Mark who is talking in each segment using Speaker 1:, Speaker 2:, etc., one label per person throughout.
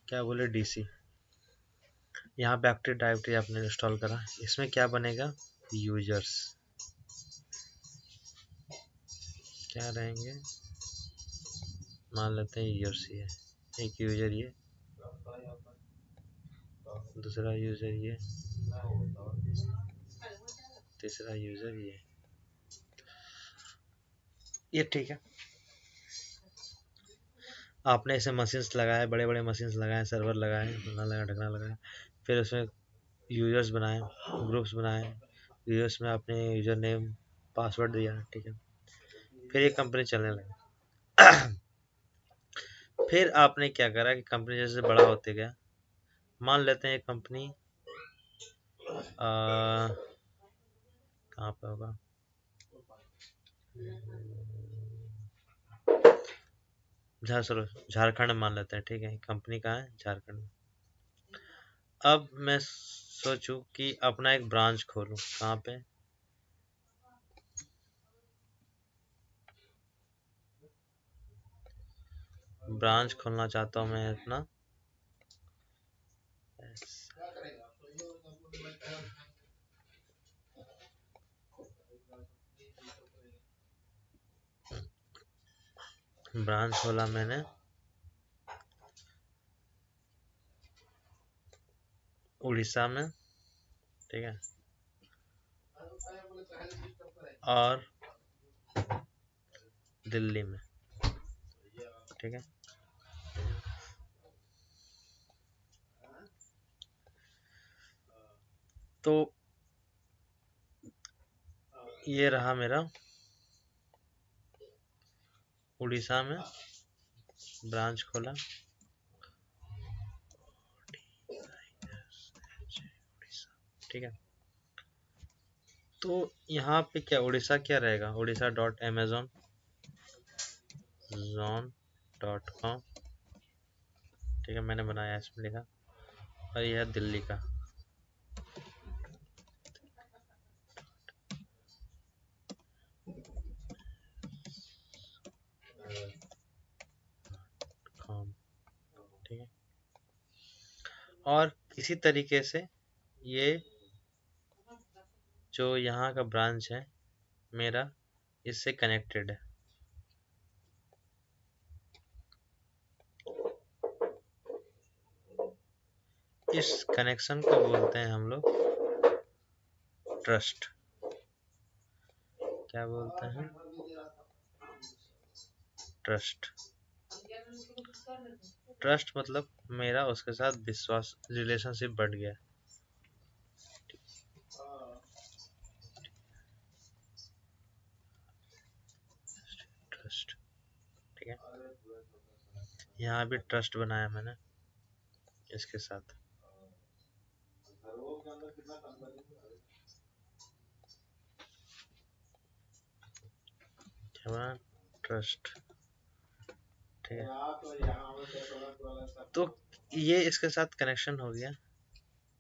Speaker 1: क्या बोले डीसी, यहाँ पे एक्टिव डायरेक्टरी आपने इंस्टॉल करा, इसमें क्या बनेगा, यूजर्स क्या रहेंगे, मान लेते हैं यूजर्स ये, एक यूजर ये, दूसरा यूजर ये, तीसरा यूजर ये ठीक है। आपने ऐसे मशीन्स लगाए, बड़े बड़े मशीन्स लगाए, सर्वर लगाए, फलना लगाया ढकना लगाया, फिर उसमें यूजर्स बनाए, ग्रुप्स बनाए, यूजर्स में आपने यूजर नेम पासवर्ड दिया, ठीक है, फिर ये कंपनी चलने लगी। फिर आपने क्या करा कि कंपनी जैसे बड़ा होते गया, मान लेते हैं कंपनी कहाँ पे होगा, चलो झारखंड मान लेते हैं, ठीक है, कंपनी कहाँ है, झारखंड में। अब मैं सोचूं कि अपना एक ब्रांच खोलूं, कहाँ पे, ब्रांच खोलना चाहता हूँ मैं अपना, ब्रांच खोला मैंने उड़ीसा में, ठीक है, और दिल्ली में, ठीक है। तो ये रहा मेरा उड़ीसा में ब्रांच खोला, ठीक है। तो यहाँ पे क्या उड़ीसा क्या रहेगा, उड़ीसा डॉट अमेजोन जोन.com, ठीक है, मैंने बनाया, इसमें लिखा, और यह है दिल्ली का, ठीक है। और इसी तरीके से ये जो यहाँ का ब्रांच है मेरा, इससे कनेक्टेड है। इस कनेक्शन को बोलते हैं हम लोग ट्रस्ट, क्या बोलते हैं, ट्रस्ट। ट्रस्ट मतलब मेरा उसके साथ विश्वास, रिलेशनशिप बढ़ गया, ट्रस्ट, ठीक है। यहाँ भी ट्रस्ट बनाया मैंने इसके साथ, क्या बना, ट्रस्ट, ठीक है। तो ये इसके साथ कनेक्शन हो गया,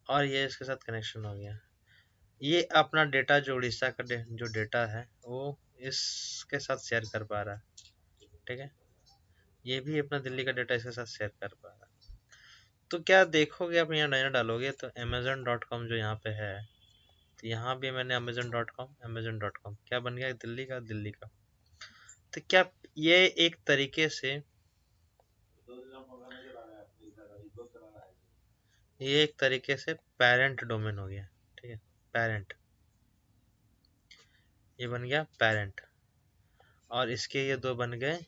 Speaker 1: और ये इसके साथ कनेक्शन हो गया। ये अपना डेटा जो उड़ीसा का जो डेटा है वो इसके साथ शेयर कर पा रहा है, ठीक है। ये भी अपना दिल्ली का डेटा इसके साथ शेयर कर पा रहा है। तो क्या देखोगे, आप यहाँ नया डालोगे तो amazon.com जो यहाँ पे है, तो यहाँ भी मैंने amazon.com क्या बन गया, दिल्ली का, दिल्ली का। तो क्या ये एक तरीके से, ये एक तरीके से पेरेंट डोमेन हो गया, ठीक है, पेरेंट, ये बन गया पेरेंट, और इसके ये दो बन गए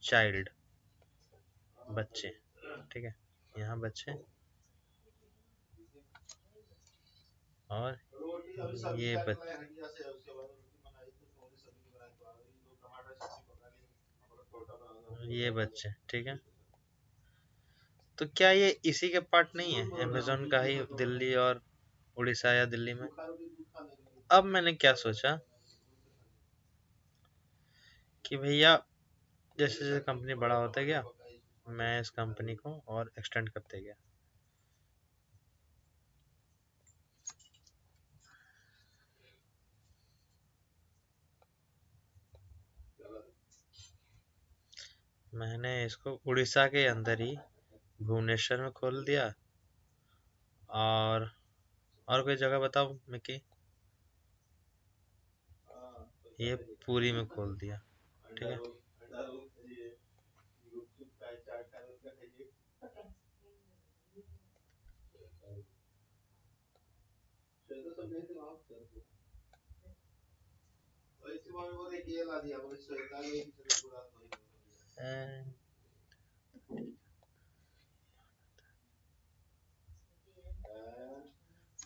Speaker 1: चाइल्ड, बच्चे, ठीक है, यहाँ बच्चे, और ये बच्चे, ये बच्चे, ठीक है। तो क्या ये इसी के पार्ट नहीं है, अमेजोन का ही, दिल्ली और उड़ीसा या दिल्ली में। अब मैंने क्या सोचा कि भैया जैसे जैसे कंपनी बड़ा होता गया, मैं इस कंपनी को और एक्सटेंड करते गया। मैंने इसको उड़ीसा के अंदर ही भुवनेश्वर में खोल दिया, और कोई जगह बताओ मिकी। ये पुरी में खोल दिया, ठीक है।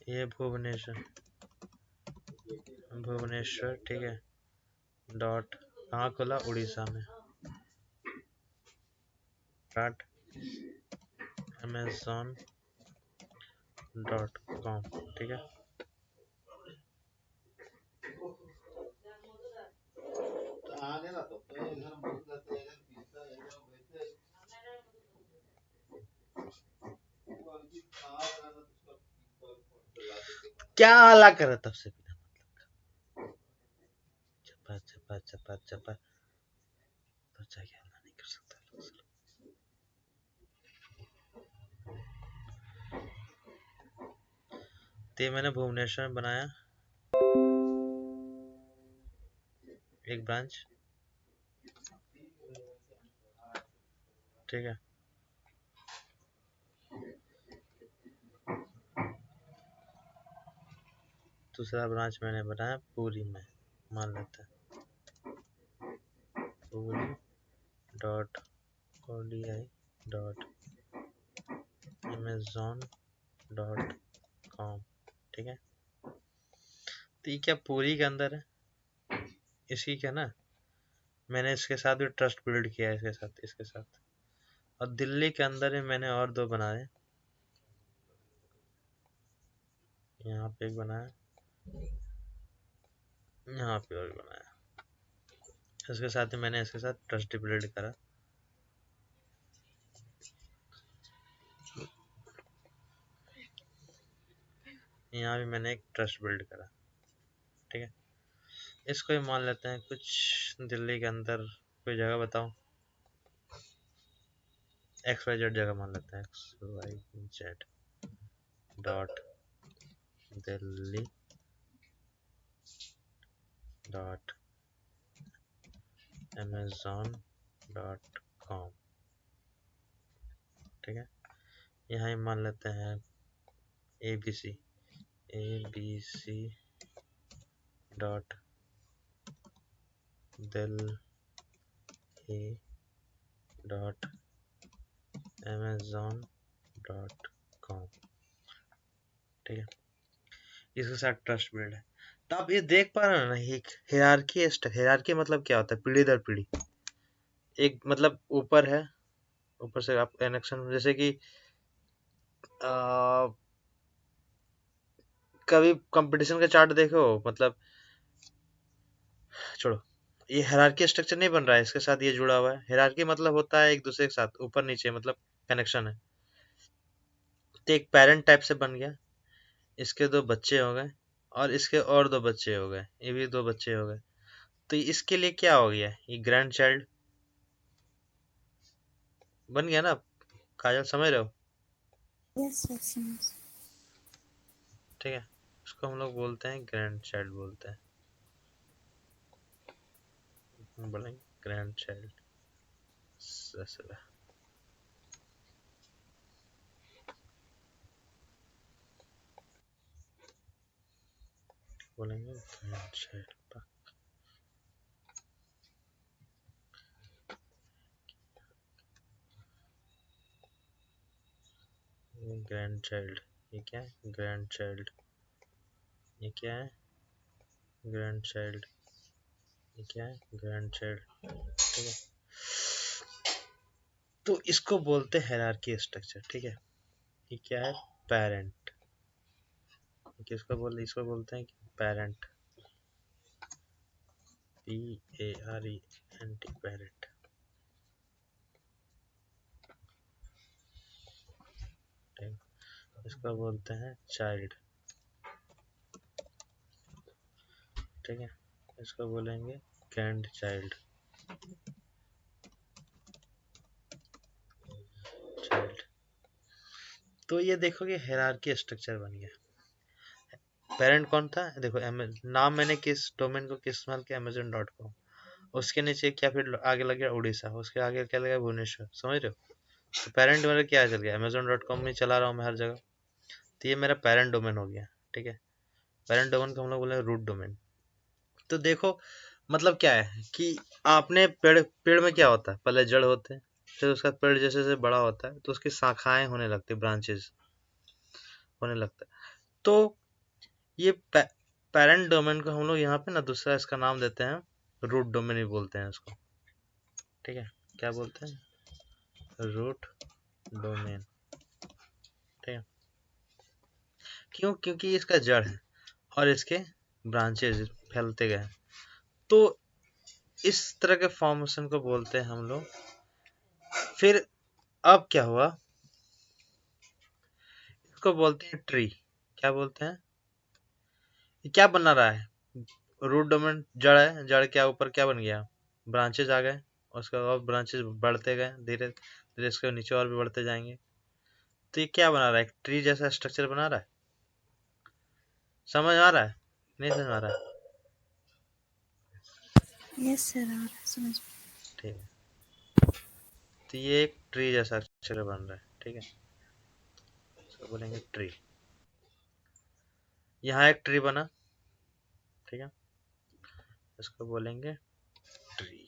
Speaker 1: ये भुवनेश्वर, ठीक है। डॉट कहाँ खोला, उड़ीसा में। डॉट amazon.com, ठीक है। क्या आला कर तब से बिना मतलब चपा चपा चपा चपा बच्चा क्या आला नहीं कर सकता। तो मैंने भुवनेश्वर में बनाया एक ब्रांच, ठीक है। दूसरा ब्रांच मैंने बनाया पुरी में, मान लेते हैं Puri dot ODI dot amazon.com, ठीक है। तो ये क्या पुरी के अंदर है, इसी क्या ना, मैंने इसके साथ भी ट्रस्ट बिल्ड किया है, इसके साथ। और दिल्ली के अंदर ही मैंने और दो बनाए, यहाँ पे एक बनाया, यहाँ पे और बनाया। इसके साथ ही मैंने इसके साथ ट्रस्ट बिल्ड करा। यहाँ भी मैंने एक ट्रस्ट बिल्ड करा, ठीक है। इसको ही मान लेते हैं कुछ दिल्ली के अंदर, कोई जगह बताओ, XYZ जगह मान लेते हैं, XYZ dot Delhi dot amazon.com, ठीक है। यहाँ ही मान लेते हैं ABC dot Delhi dot amazon.com, ठीक है। इसके साथ ट्रस्ट बिल्ड है। तो आप ये देख पा रहे हो ना, एक हिरार्की मतलब क्या होता है, पीढ़ी दर पीढ़ी। एक मतलब ऊपर है, ऊपर से आप कनेक्शन, जैसे कि कभी कंपटीशन का चार्ट देखो, मतलब छोड़ो, ये हायरार्की स्ट्रक्चर नहीं बन रहा है, इसके साथ ये जुड़ा हुआ है। हायरार्की मतलब होता है एक दूसरे के साथ ऊपर नीचे, मतलब कनेक्शन है। तो एक पेरेंट टाइप से बन गया, इसके दो बच्चे हो गए, और इसके और दो बच्चे हो गए, ये भी दो बच्चे हो गए। तो इसके लिए क्या हो गया, ये ग्रैंड चाइल्ड बन गया ना। काजल समझ रहे हो?
Speaker 2: Yes, yes, yes.
Speaker 1: ठीक है, इसको हम लोग बोलते हैं ग्रैंड चाइल्ड, बोलते हैं, बोलेंगे ग्रैंड चाइल्ड। बोलेंगे ग्रैंड चाइल्ड, ग्रैंड चाइल्ड। ये क्या है, ग्रैंड चाइल्ड। ये क्या है, ग्रैंड चाइल्ड। ये क्या है, ग्रैंड चाइल्ड, ठीक है। तो इसको बोलते हैं हायरार्की स्ट्रक्चर, ठीक है। ये क्या है, पेरेंट। किसको बोलते, इसको बोलते हैं पेरेंट, PARENT, पेरेंट। इसको बोलते हैं चाइल्ड, ठीक है। इसको बोलेंगे ग्रैंड चाइल्ड, चाइल्ड, तो ये देखो कि हायरार्की स्ट्रक्चर बन गया। पेरेंट कौन था, देखो नाम मैंने किस डोमेन को किस इस्तेमाल किया, amazon.com। उसके नीचे क्या, फिर आगे लग गया उड़ीसा, उसके आगे क्या लगा, भुवनेश्वर, समझ रहे हो। तो पेरेंट मेरा क्या चल गया, amazon.com में चला रहा हूँ मैं हर जगह, तो ये मेरा पेरेंट डोमेन हो गया। ठीक है, पेरेंट डोमेन को हम लोग बोले रूट डोमेन। तो देखो मतलब क्या है कि आपने पेड़ पेड़ में क्या होता है, पहले जड़ होते हैं, फिर उसका पेड़ जैसे जैसे बड़ा होता है तो उसकी शाखाएं होने लगती, ब्रांचेस होने लगता है। तो ये पेरेंट डोमेन को हम लोग यहाँ पे ना दूसरा इसका नाम देते हैं, रूट डोमेन ही बोलते हैं इसको। ठीक है, क्या बोलते हैं, रूट डोमेन। ठीक है, क्यों, क्योंकि इसका जड़ है और इसके ब्रांचेस फैलते गए। तो इस तरह के फॉर्मेशन को बोलते हैं हम लोग। फिर अब क्या हुआ, इसको बोलते हैं ट्री। क्या बोलते हैं, ये क्या बना रहा है, रूट डोमेन जड़ है, जड़ क्या ऊपर क्या बन गया, ब्रांचेज आ गए, उसके बाद ब्रांचेज बढ़ते गए, धीरे धीरे इसके नीचे और भी बढ़ते जाएंगे। तो ये क्या बना रहा है, एक ट्री जैसा स्ट्रक्चर बना रहा है। समझ आ रहा है, नहीं समझ आ रहा है।
Speaker 2: Yes, sir. आ रहा है समझ में।
Speaker 1: ठीक है, तो ये एक ट्री जैसा स्ट्रक्चर बन रहा है। ठीक है, इसको बोलेंगे ट्री। यहाँ एक ट्री बना, ठीक है, इसको बोलेंगे ट्री।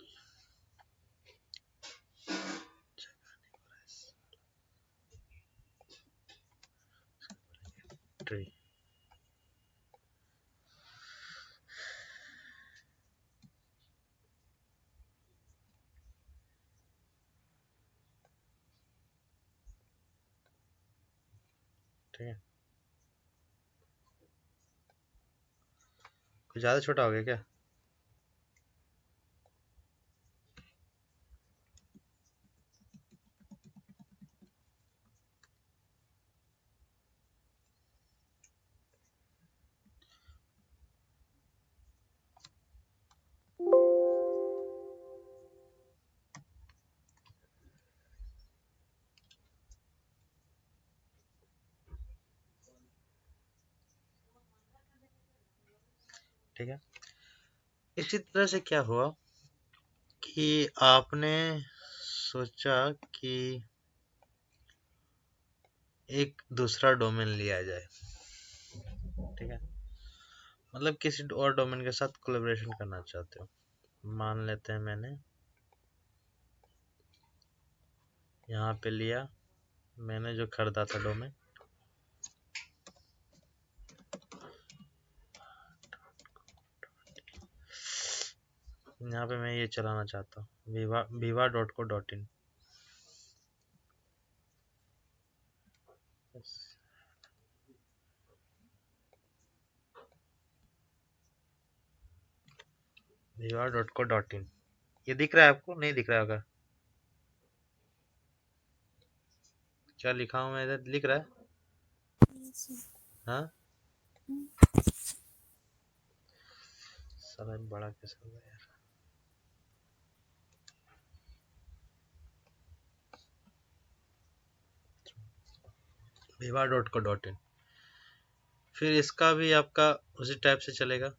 Speaker 1: ट्री, ठीक है, कुछ ज्यादा छोटा हो गया क्या। ठीक है, इसी तरह से क्या हुआ कि आपने सोचा कि एक दूसरा डोमेन लिया जाए। ठीक है, मतलब किसी और डोमेन के साथ कोलैबोरेशन करना चाहते हो। मान लेते हैं मैंने यहाँ पे लिया, मैंने जो खरीदा था डोमेन, यहाँ पे मैं ये चलाना चाहता हूँ, viva.co.in। viva.co.in, ये दिख रहा है आपको, नहीं दिख रहा होगा, क्या लिखा हूँ मैं इधर, लिख रहा है।
Speaker 2: Yes, sir.
Speaker 1: हाँ, साला बड़ा कैसे हो गया यार। viva.co.in, फिर इसका भी आपका उसी टाइप से चलेगा,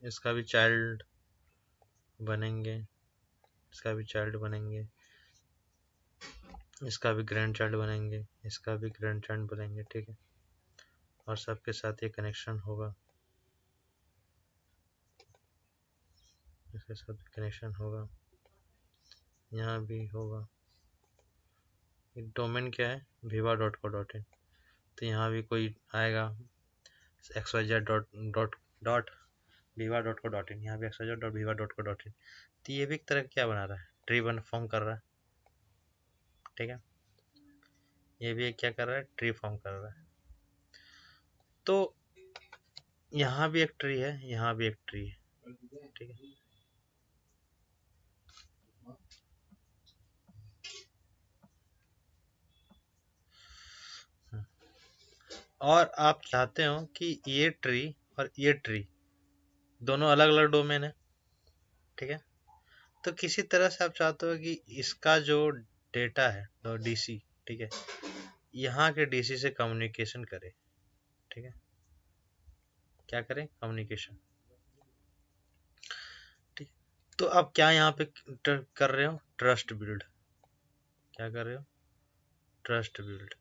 Speaker 1: इसका भी चाइल्ड बनेंगे, इसका भी चाइल्ड बनेंगे, इसका भी ग्रैंड चाइल्ड बनेंगे, इसका भी ग्रैंड चाइल्ड बनेंगे। ठीक है, और सबके साथ ये कनेक्शन होगा, इसके साथ भी कनेक्शन होगा, यहाँ भी होगा। डोमेन क्या है, viva.co.in, तो यहाँ भी कोई आएगा xyz.viva.co.in, यहाँ भी xyz.viva.co.in। तो ये भी एक तरह क्या बना रहा है, ट्री बन फॉर्म कर रहा है। ठीक है, ये भी एक क्या कर रहा है, ट्री फॉर्म कर रहा है। तो यहाँ भी एक ट्री है, यहाँ भी एक ट्री है। ठीक है, और आप चाहते हो कि ये ट्री और ये ट्री दोनों अलग अलग डोमेन है। ठीक है, तो किसी तरह से आप चाहते हो कि इसका जो डेटा है तो डीसी, ठीक है, यहाँ के डीसी से कम्युनिकेशन करे, ठीक है, क्या करें, कम्युनिकेशन, ठीक। तो अब क्या यहाँ पे कर रहे हो, ट्रस्ट बिल्ड, क्या कर रहे हो, ट्रस्ट बिल्ड,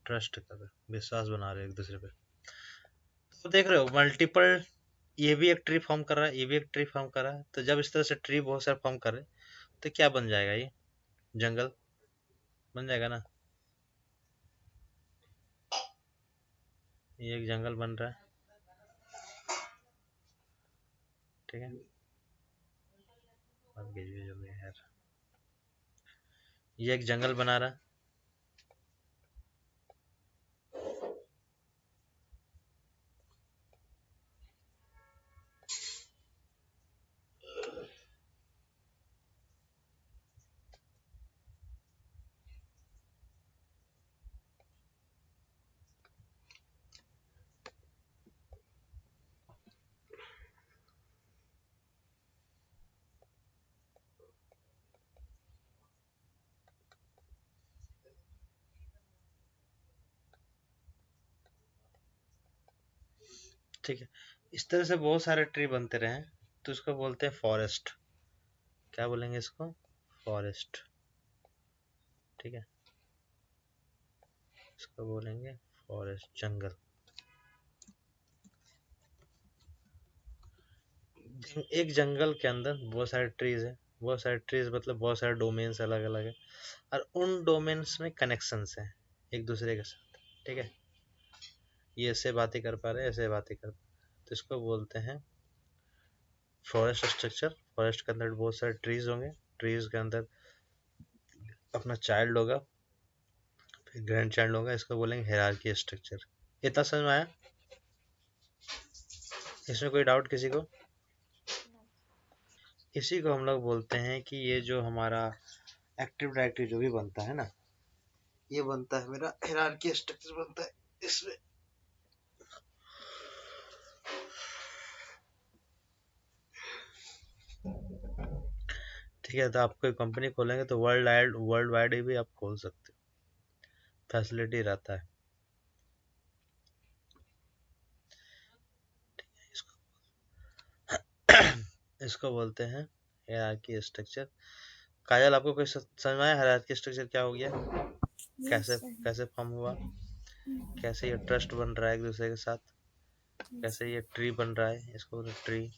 Speaker 1: ट्रस्ट कर रहे हो, विश्वास बना रहे हो एक दूसरे पे। तो देख रहे हो मल्टीपल, ये भी एक ट्री फॉर्म कर रहा है, ये भी एक ट्री फॉर्म कर रहा है, तो जब इस तरह से ट्री बहुत सारे फॉर्म कर रहे तो क्या बन जाएगा, ये जंगल बन जाएगा ना, ये एक जंगल बन रहा है, ठीक है, यार ये एक जंगल बना रहा है, ठीक है। इस तरह से बहुत सारे ट्री बनते रहे तो इसको बोलते हैं फॉरेस्ट, क्या बोलेंगे इसको, फॉरेस्ट, ठीक है, इसको बोलेंगे फॉरेस्ट, जंगल। एक जंगल के अंदर बहुत सारे ट्रीज है, बहुत सारे ट्रीज मतलब बहुत सारे डोमेन्स अलग अलग है, और उन डोमेन्स में कनेक्शंस हैं एक दूसरे के साथ, ठीक है, ये ऐसे बातें कर पा रहे हैं, ऐसे बातें कर पा रहे हैं, तो इसको बोलते हैं फॉरेस्ट स्ट्रक्चर। फॉरेस्ट के अंदर बहुत सारे ट्रीज होंगे, ट्रीज के अंदर अपना चाइल्ड होगा, फिर ग्रैंड चाइल्ड होगा, इसको बोलेंगे हायरार्की स्ट्रक्चर। इतना समझ में आया, इसमें कोई डाउट किसी को, इसी को हम लोग बोलते हैं कि ये जो हमारा एक्टिव डायरेक्टरी जो भी बनता है ना, ये बनता है मेरा हायरार्की स्ट्रक्चर बनता है इसमें। ठीक है, तो आप कोई कंपनी खोलेंगे तो वर्ल्ड वाइड भी आप खोल सकते हो, फैसिलिटी रहता है। इसको बोलते हैं हायरार्की स्ट्रक्चर। काजल आपको कोई समझ में आया हायरार्की स्ट्रक्चर क्या हो गया,
Speaker 2: Yes,
Speaker 1: कैसे
Speaker 2: sir.
Speaker 1: कैसे फॉर्म हुआ, कैसे ये ट्रस्ट बन रहा है एक दूसरे के साथ,
Speaker 2: Yes.
Speaker 1: कैसे ये ट्री बन रहा है, इसको बोलते हैं ट्री,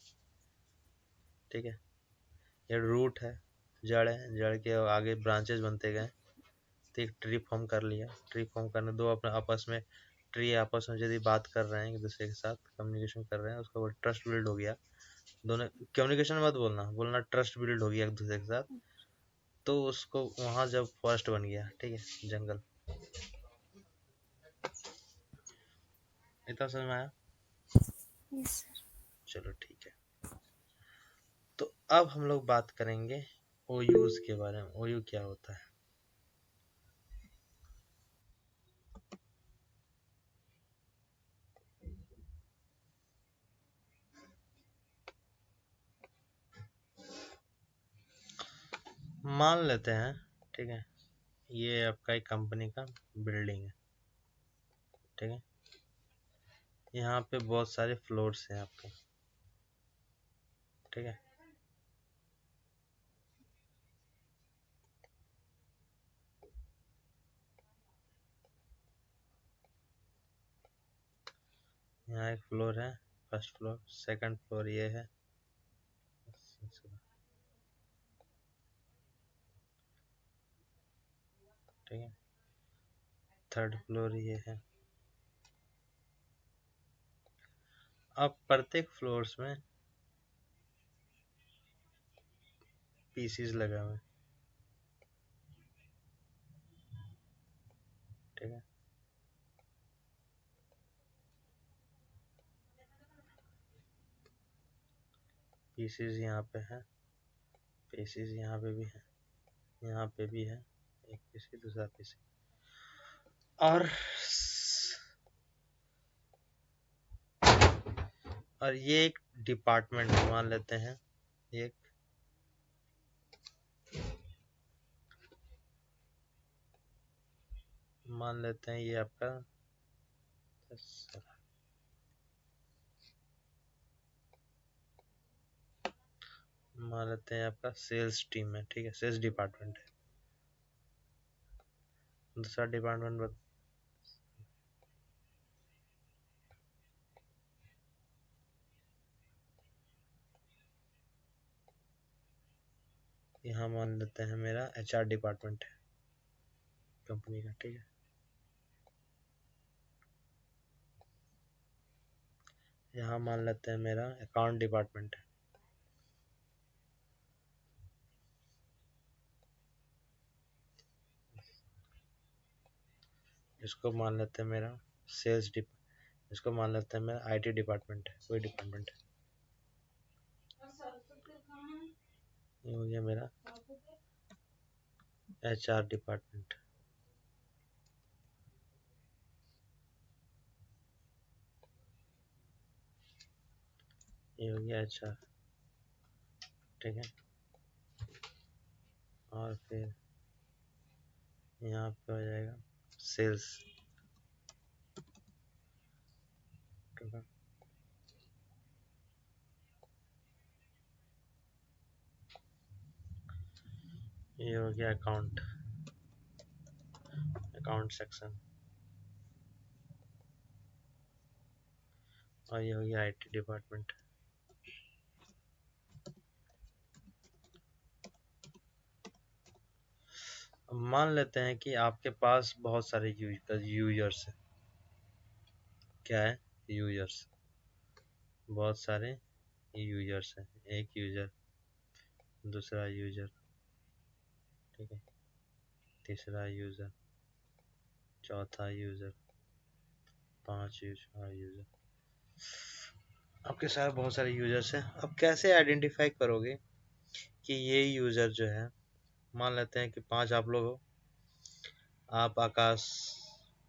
Speaker 1: ठीक है, ये रूट है, जड़ है, जड़ के आगे ब्रांचेस बनते गए तो एक ट्री फॉर्म कर लिया, ट्री फॉर्म करने दो अपने आपस में, ट्री आपस में यदि बात कर रहे हैं एक दूसरे के साथ कम्युनिकेशन कर रहे हैं, उसका वो ट्रस्ट बिल्ड हो गया, दोनों कम्युनिकेशन मत बोलना, बोलना ट्रस्ट बिल्ड हो गया एक दूसरे के साथ, तो उसको वहां जब फॉरेस्ट बन गया, ठीक है, जंगल। इतना समझ में आया,
Speaker 2: Yes, sir.
Speaker 1: चलो ठीक है। तो अब हम लोग बात करेंगे ओयूज के बारे में, ओयू क्या होता है। मान लेते हैं, ठीक है, ये आपका एक कंपनी का बिल्डिंग है, ठीक है, यहाँ पे बहुत सारे फ्लोर्स हैं आपके, ठीक है, यहाँ एक फ्लोर है, फर्स्ट फ्लोर, सेकंड फ्लोर ये है, ठीक है, थर्ड फ्लोर ये है। अब प्रत्येक फ्लोर्स में पीसीज लगा हुआ है, ठीक है, पीसीज यहाँ पे है, पीसीज यहाँ पे भी है, यहाँ पे भी है, एक पीसी दूसरा पीसी, और ये एक डिपार्टमेंट मान लेते हैं, एक मान लेते हैं ये आपका मान लेते हैं आपका सेल्स टीम है, ठीक है, सेल्स डिपार्टमेंट है। दूसरा डिपार्टमेंट यहाँ मान लेते हैं मेरा एचआर डिपार्टमेंट है कंपनी का, ठीक है। यहाँ मान लेते हैं मेरा अकाउंट डिपार्टमेंट है। इसको मान लेते हैं मेरा सेल्स डिप इसको मान लेते हैं मेरा आईटी डिपार्टमेंट है, कोई डिपार्टमेंट है। ये हो गया मेरा एचआर डिपार्टमेंट। ये हो गया एचआर, ठीक है। और फिर यहाँ पे हो जाएगा सेल्स, ठीक है। ये हो गया अकाउंट सेक्शन, और ये हो गया आईटी डिपार्टमेंट। मान लेते हैं कि आपके पास बहुत सारे यूजर्स हैं। क्या है? यूजर्स, बहुत सारे यूजर्स हैं। एक यूजर, दूसरा यूजर, ठीक है, तीसरा यूजर, चौथा यूजर, पांचवा यूजर। आपके साथ बहुत सारे यूजर्स हैं। अब कैसे आइडेंटिफाई करोगे कि ये यूजर जो है, मान लेते हैं कि 5 आप लोग हो, आप, आकाश,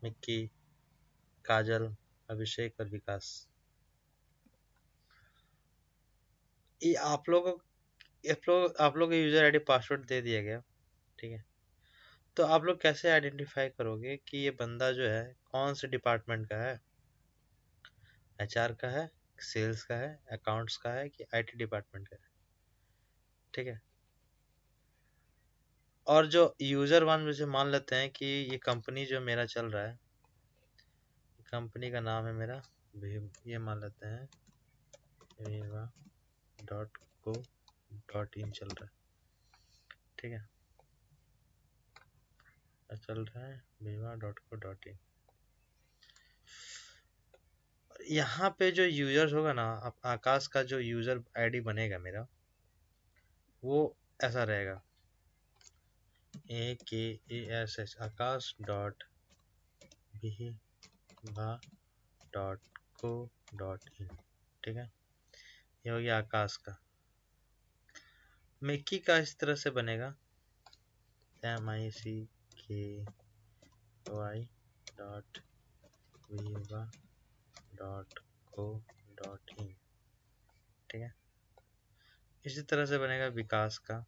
Speaker 1: मिक्की, काजल, अभिषेक और विकास। ये आप लोग यूजर आईडी पासवर्ड दे दिया गया, ठीक है। तो आप लोग कैसे आइडेंटिफाई करोगे कि ये बंदा जो है कौन से डिपार्टमेंट का है? एचआर का है, सेल्स का है, अकाउंट्स का है कि आईटी डिपार्टमेंट का है, ठीक है। और जो यूजर वन में से मान लेते हैं कि ये कंपनी जो मेरा चल रहा है, कंपनी का नाम है मेरा ये मान लेते हैं viva.co.in चल रहा है, ठीक है। चल रहा है viva.co.in। यहाँ पे जो यूजर्स होगा ना, आकाश का जो यूजर आईडी बनेगा मेरा, वो ऐसा रहेगा AKASH akash.viva.co.in, ठीक है। ये हो गया आकाश का। मिक्की का इस तरह से बनेगा micky.viva.co.in, ठीक है। इसी तरह से बनेगा विकास का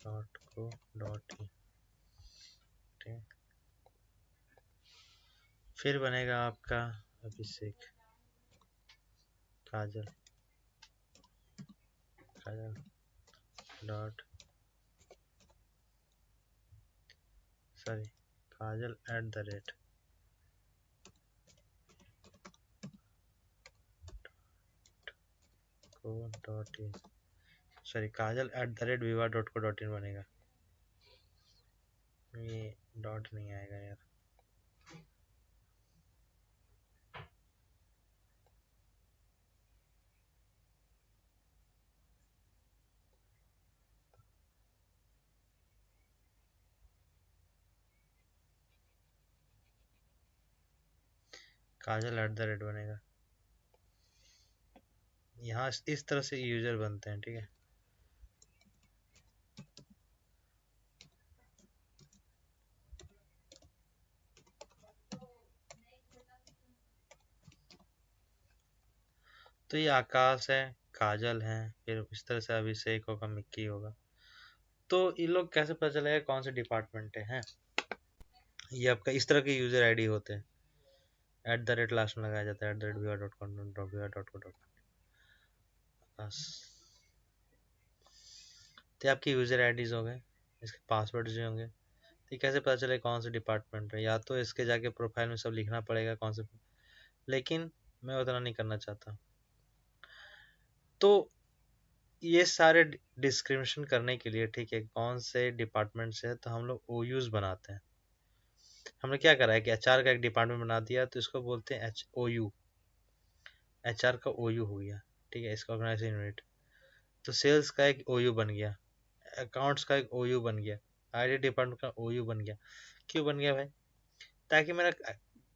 Speaker 1: .co.in, ठीक है। फिर बनेगा आपका अभिषेक, काजल डॉट सॉरी काजल @co.in, सॉरी काजल@viva.co.in बनेगा। ये डॉट नहीं आएगा यार। काजल@ बनेगा। यहाँ इस तरह से यूजर बनते हैं, ठीक है। तो ये आकाश है, काजल है, फिर इस तरह से अभिषेक होगा, मिक्की होगा। तो ये लोग कैसे पता चलेगा कौन से डिपार्टमेंट है? ये आपका इस तरह के यूजर आईडी होते हैं, @ लास्ट में लगाया जाता है, @viva.com.viva.co. बस, तो आपके यूजर आईडीज हो गए, इसके पासवर्ड भी होंगे। तो कैसे पता चले कौन से डिपार्टमेंट है? या तो इसके जाके प्रोफाइल में सब लिखना पड़ेगा कौन से, लेकिन मैं उतना नहीं करना चाहता। तो ये सारे डिस्क्रिमिनेशन करने के लिए, ठीक है, कौन से डिपार्टमेंट से है, तो हम लोग ओयूज बनाते हैं। हमने क्या करा है कि एचआर का एक डिपार्टमेंट बना दिया, तो इसको बोलते हैं OU, एचआर का OU हो गया, ठीक है, इसका ऑर्गेनाइजेशन यूनिट। तो सेल्स का एक OU बन गया, अकाउंट्स का एक OU बन गया, आईटी डिपार्टमेंट का OU बन गया। क्यों बन गया भाई? ताकि मेरा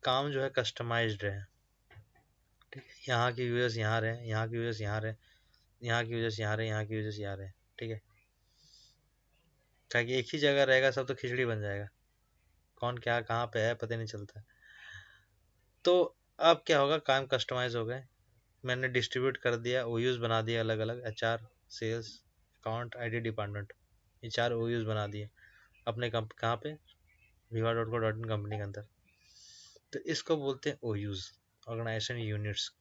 Speaker 1: काम जो है कस्टमाइज्ड रहे, ठीक है, यहाँ की यूजर्स यहाँ रहे, यहाँ की यूजर्स यहाँ रहे, यहाँ की यूजर्स यहाँ रहे, यहाँ की यूजर्स यहाँ रहे, ठीक है। ताकि एक ही जगह रहेगा सब तो खिचड़ी बन जाएगा, कौन क्या कहाँ पे है पता नहीं चलता। तो अब क्या होगा, काम कस्टमाइज हो गए, मैंने डिस्ट्रीब्यूट कर दिया, ओयूज बना दिया अलग अलग, HR, sales, account, IT department, ये 4 ओयूज बना दिए अपने कहाँ पे, viva.co.in कंपनी के अंदर। तो इसको बोलते हैं ओयूज, ऑर्गेनाइजेशन यूनिट्स।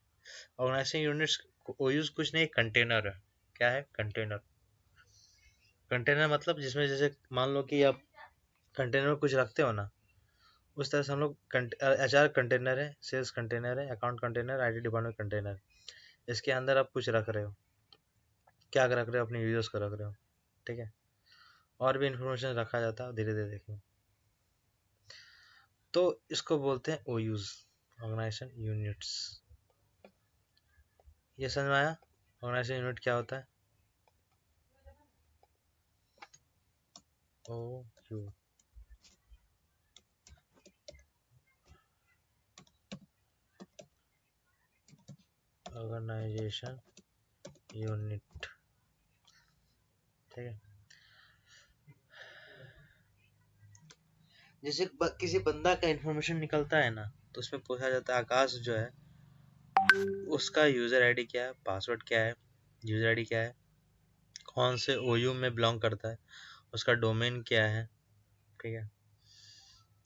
Speaker 1: ऑर्गेनाइजेशन यूनिट्स, ओयूज कुछ नहीं, कंटेनर है। क्या है? कंटेनर। कंटेनर मतलब जिसमें जैसे मान लो कि आप कंटेनर में कुछ रखते हो ना, उस तरह से हम लोग एचआर कंटेनर है, सेल्स कंटेनर है, account container, IT department container. इसके अंदर आप कुछ रख रहे हो, क्या रख रहे हो? अपने यूजर्स को रख रहे हो, ठीक है। और भी इंफॉर्मेशन रखा जाता है, धीरे धीरे देखेंगे। तो इसको बोलते हैं ओयूज, ऑर्गेनाइजेशन यूनिट्स। ये समझ में आया ऑर्गेनाइजेशन यूनिट क्या होता है? ओ यू, ऑर्गेनाइजेशन यूनिट, ठीक है। जैसे किसी बंदा का इंफॉर्मेशन निकलता है ना, तो उसमें पूछा जाता है आकाश जो है, उसका यूजर आईडी क्या है, पासवर्ड क्या है, यूजर आईडी क्या है, कौन से ओयू में बिलोंग करता है, उसका डोमेन क्या है, ठीक है।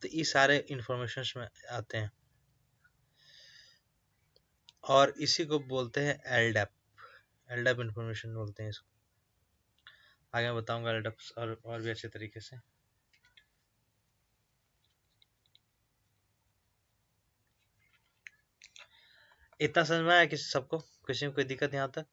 Speaker 1: तो ये सारे इंफॉर्मेशन में आते हैं, और इसी को बोलते हैं एलडैप। एलडैप इंफॉर्मेशन बोलते हैं इसको, आगे मैं बताऊंगा एलडैप और भी अच्छे तरीके से। इतना समझ में आया कि सबको, किसी में कोई दिक्कत यहाँ तक?